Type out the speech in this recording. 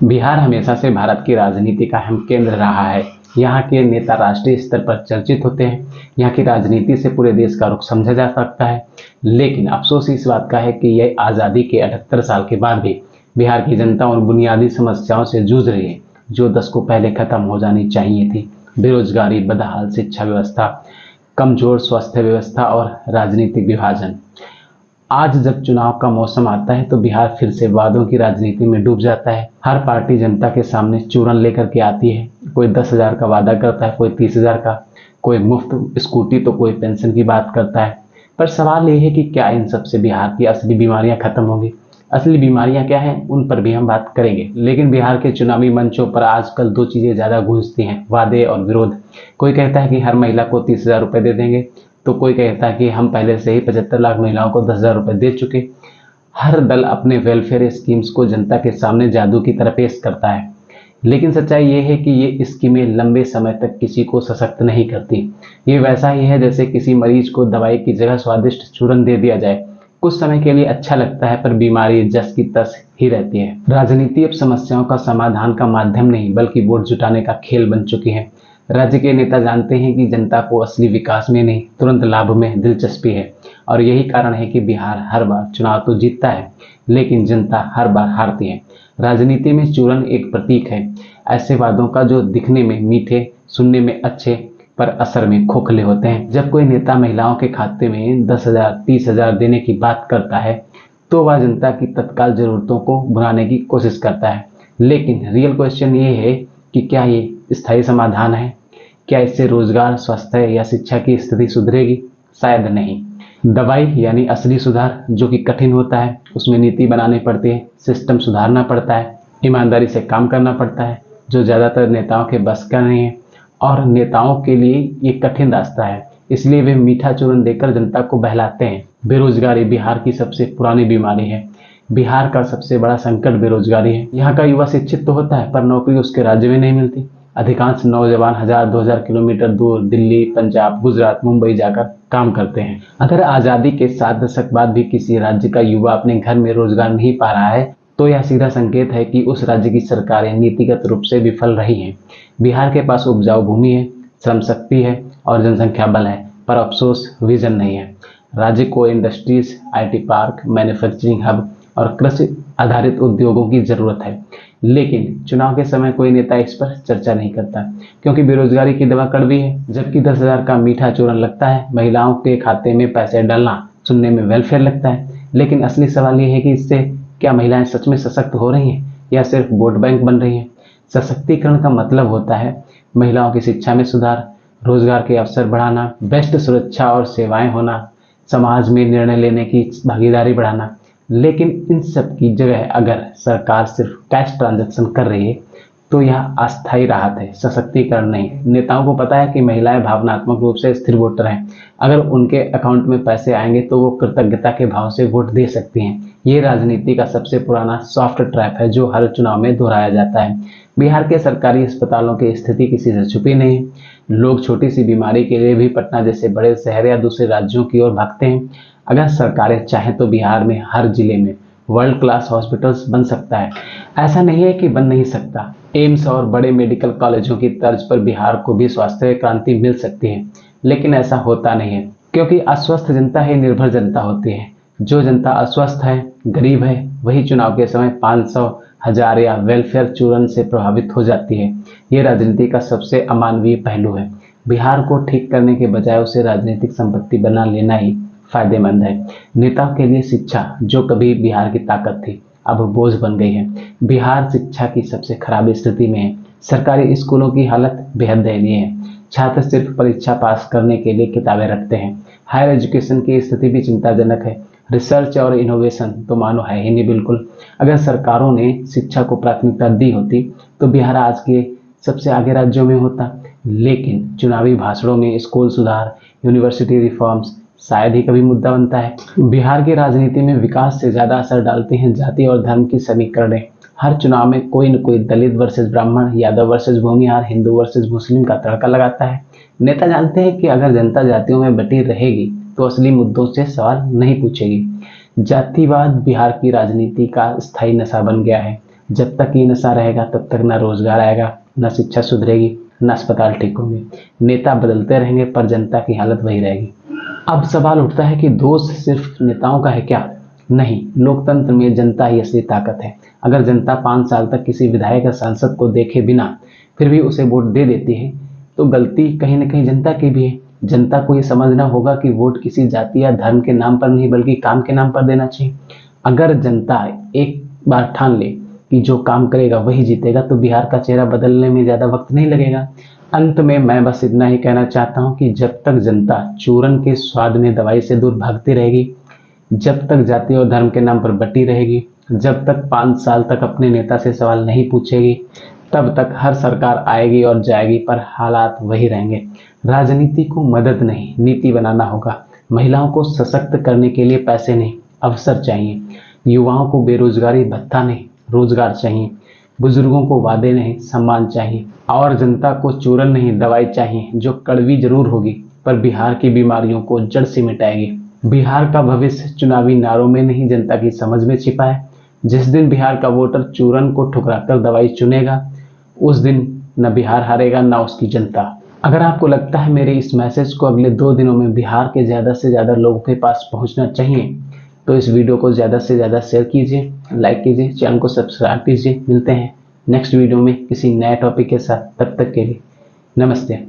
बिहार हमेशा से भारत की राजनीति का अहम केंद्र रहा है। यहाँ के नेता राष्ट्रीय स्तर पर चर्चित होते हैं। यहाँ की राजनीति से पूरे देश का रुख समझा जा सकता है। लेकिन अफसोस इस बात का है कि यह आज़ादी के 78 साल के बाद भी बिहार की जनता उन बुनियादी समस्याओं से जूझ रही है जो दशकों पहले खत्म हो जानी चाहिए थी। बेरोजगारी, बदहाल शिक्षा व्यवस्था, कमजोर स्वास्थ्य व्यवस्था और राजनीतिक विभाजन। आज जब चुनाव का मौसम आता है तो बिहार फिर से वादों की राजनीति में डूब जाता है। हर पार्टी जनता के सामने चूरन लेकर के आती है। कोई 10,000 का वादा करता है, कोई 30,000 का, कोई मुफ्त स्कूटी तो कोई पेंशन की बात करता है। पर सवाल यह है कि क्या इन सबसे बिहार की असली बीमारियां खत्म होंगी? असली बीमारियां क्या हैं, उन पर भी हम बात करेंगे। लेकिन बिहार के चुनावी मंचों पर आजकल दो चीजें ज्यादा गूंजती हैं, वादे और विरोध। कोई कहता है कि हर महिला को 30,000 रुपए दे देंगे, तो कोई कहता है कि हम पहले से ही 75 लाख महिलाओं को 10,000 रुपए दे चुके। हर दल अपने वेलफेयर स्कीम्स को जनता के सामने जादू की तरह पेश करता है। लेकिन सच्चाई ये है कि ये स्कीमें लंबे समय तक किसी को सशक्त नहीं करती। ये वैसा ही है जैसे किसी मरीज को दवाई की जगह स्वादिष्ट चूरन दे दिया जाए। कुछ समय के लिए अच्छा लगता है, पर बीमारी जस की तस ही रहती है। राजनीति अब समस्याओं का समाधान का माध्यम नहीं बल्कि वोट जुटाने का खेल बन चुकी है। राज्य के नेता जानते हैं कि जनता को असली विकास में नहीं, तुरंत लाभ में दिलचस्पी है। और यही कारण है कि बिहार हर बार चुनाव तो जीतता है, लेकिन जनता हर बार हारती है। राजनीति में चूरन एक प्रतीक है, ऐसे वादों का जो दिखने में मीठे, सुनने में अच्छे, पर असर में खोखले होते हैं। जब कोई नेता महिलाओं के खाते में 10,000, 30,000 देने की बात करता है तो वह जनता की तत्काल जरूरतों को भुनाने की कोशिश करता है। लेकिन रियल क्वेश्चन ये है कि क्या ये स्थायी समाधान है? क्या इससे रोजगार, स्वास्थ्य या शिक्षा की स्थिति सुधरेगी? शायद नहीं। दवाई यानी असली सुधार, जो कि कठिन होता है, उसमें नीति बनानी पड़ती है, सिस्टम सुधारना पड़ता है, ईमानदारी से काम करना पड़ता है, जो ज्यादातर नेताओं के बस का नहीं है। और नेताओं के लिए ये कठिन रास्ता है, इसलिए वे मीठा चूरन देकर जनता को बहलाते हैं। बेरोजगारी बिहार की सबसे पुरानी बीमारी है। बिहार का सबसे बड़ा संकट बेरोजगारी है। यहाँ का युवा शिक्षित तो होता है, पर नौकरी उसके राज्य में नहीं मिलती। अधिकांश नौजवान 1,000-2,000 किलोमीटर दूर दिल्ली, पंजाब, गुजरात, मुंबई जाकर काम करते हैं। अगर आजादी के 7 दशक बाद भी किसी राज्य का युवा अपने घर में रोजगार नहीं पा रहा है तो यह सीधा संकेत है कि उस राज्य की सरकारें नीतिगत रूप से विफल रही हैं। बिहार के पास उपजाऊ भूमि है, श्रम शक्ति है और जनसंख्या बल है, पर अफसोस विजन नहीं है। राज्य को industries, IT park, manufacturing hub और कृषि आधारित उद्योगों की जरूरत है। लेकिन चुनाव के समय कोई नेता इस पर चर्चा नहीं करता, क्योंकि बेरोजगारी की दवा कड़वी है। जबकि 10,000 का मीठा चूरन लगता है, महिलाओं के खाते में पैसे डालना सुनने में वेलफेयर लगता है। लेकिन असली सवाल यह है कि इससे क्या महिलाएं सच में सशक्त हो रही हैं या सिर्फ वोट बैंक बन रही हैं? सशक्तिकरण का मतलब होता है महिलाओं की शिक्षा में सुधार, रोजगार के अवसर बढ़ाना, बेस्ट सुरक्षा और सेवाएं होना, समाज में निर्णय लेने की भागीदारी बढ़ाना। लेकिन इन सब की जगह अगर सरकार सिर्फ कैश ट्रांजैक्शन कर रही है तो यह अस्थायी राहत है, सशक्तिकरण नहीं। नेताओं को पता है कि महिलाएं भावनात्मक रूप से स्थिर वोटर हैं। अगर उनके अकाउंट में पैसे आएंगे तो वो कृतज्ञता के भाव से वोट दे सकती हैं। ये राजनीति का सबसे पुराना सॉफ्ट ट्रैप है जो हर चुनाव में दोहराया जाता है। बिहार के सरकारी अस्पतालों की स्थिति किसी से छुपी नहीं है। लोग छोटी सी बीमारी के लिए भी पटना जैसे बड़े शहर या दूसरे राज्यों की ओर भागते हैं। अगर सरकारें चाहें तो बिहार में हर जिले में वर्ल्ड क्लास हॉस्पिटल्स बन सकता है। ऐसा नहीं है कि बन नहीं सकता। एम्स और बड़े मेडिकल कॉलेजों की तर्ज पर बिहार को भी स्वास्थ्य क्रांति मिल सकती है। लेकिन ऐसा होता नहीं है, क्योंकि अस्वस्थ जनता ही निर्भर जनता होती है। जो जनता अस्वस्थ है, गरीब है, वही चुनाव के समय 500, 1,000 या वेलफेयर चूरन से प्रभावित हो जाती है। ये राजनीति का सबसे अमानवीय पहलू है। बिहार को ठीक करने के बजाय उसे राजनीतिक संपत्ति बना लेना ही फायदेमंद है। नेताओं के लिए शिक्षा, जो कभी बिहार की ताकत थी, अब बोझ बन गई है। बिहार शिक्षा की सबसे खराब स्थिति में है। सरकारी स्कूलों की हालत बेहद दयनीय है। छात्र सिर्फ परीक्षा पास करने के लिए किताबें रखते हैं। हायर एजुकेशन की स्थिति भी चिंताजनक है। रिसर्च और इनोवेशन तो मानो है ही नहीं बिल्कुल। अगर सरकारों ने शिक्षा को प्राथमिकता दी होती तो बिहार आज के सबसे आगे राज्यों में होता। लेकिन चुनावी भाषणों में स्कूल सुधार, यूनिवर्सिटी रिफॉर्म्स शायद ही कभी मुद्दा बनता है। बिहार की राजनीति में विकास से ज्यादा असर डालते हैं जाति और धर्म की समीकरणें। हर चुनाव में कोई न कोई दलित वर्सेस ब्राह्मण, यादव वर्सेस भूमिहार, हिंदू वर्सेस मुस्लिम का तड़का लगाता है। नेता जानते हैं कि अगर जनता जातियों में बटी रहेगी तो असली मुद्दों से सवाल नहीं पूछेगी। जातिवाद बिहार की राजनीति का स्थायी नशा बन गया है। जब तक ये नशा रहेगा तब तक ना रोजगार आएगा, ना शिक्षा सुधरेगी, ना अस्पताल ठीक होंगे। नेता बदलते रहेंगे पर जनता की हालत वही रहेगी। अब सवाल उठता है कि दोष सिर्फ नेताओं का है क्या? नहीं, लोकतंत्र में जनता ही असली ताकत है। अगर जनता 5 साल तक किसी विधायक या सांसद को देखे बिना फिर भी उसे वोट दे देती है तो गलती कहीं न कहीं जनता की भी है। जनता को ये समझना होगा कि वोट किसी जाति या धर्म के नाम पर नहीं बल्कि काम के नाम पर देना चाहिए। अगर जनता एक बार ठान ले कि जो काम करेगा वही जीतेगा तो बिहार का चेहरा बदलने में ज़्यादा वक्त नहीं लगेगा। अंत में मैं बस इतना ही कहना चाहता हूँ कि जब तक जनता चूरन के स्वाद में दवाई से दूर भागती रहेगी, जब तक जाति और धर्म के नाम पर बटी रहेगी, जब तक 5 साल तक अपने नेता से सवाल नहीं पूछेगी, तब तक हर सरकार आएगी और जाएगी पर हालात वही रहेंगे। राजनीति को मदद नहीं नीति बनाना होगा। महिलाओं को सशक्त करने के लिए पैसे नहीं अवसर चाहिए। युवाओं को बेरोजगारी भत्ता नहीं रोजगार चाहिए। बुजुर्गों को वादे नहीं सम्मान चाहिए। और जनता को चूरन नहीं दवाई चाहिए जो कड़वी जरूर होगी पर बिहार की बीमारियों को जड़ से मिटाएगी। बिहार का भविष्य चुनावी नारों में नहीं जनता की समझ में छिपा है। जिस दिन बिहार का वोटर चूरन को ठुकराकर दवाई चुनेगा उस दिन न बिहार हारेगा न उसकी जनता। अगर आपको लगता है मेरे इस मैसेज को अगले 2 दिनों में बिहार के ज़्यादा से ज़्यादा लोगों के पास पहुंचना चाहिए तो इस वीडियो को ज़्यादा से ज़्यादा शेयर कीजिए, लाइक कीजिए, चैनल को सब्सक्राइब कीजिए। मिलते हैं नेक्स्ट वीडियो में किसी नए टॉपिक के साथ। तब तक के लिए नमस्ते।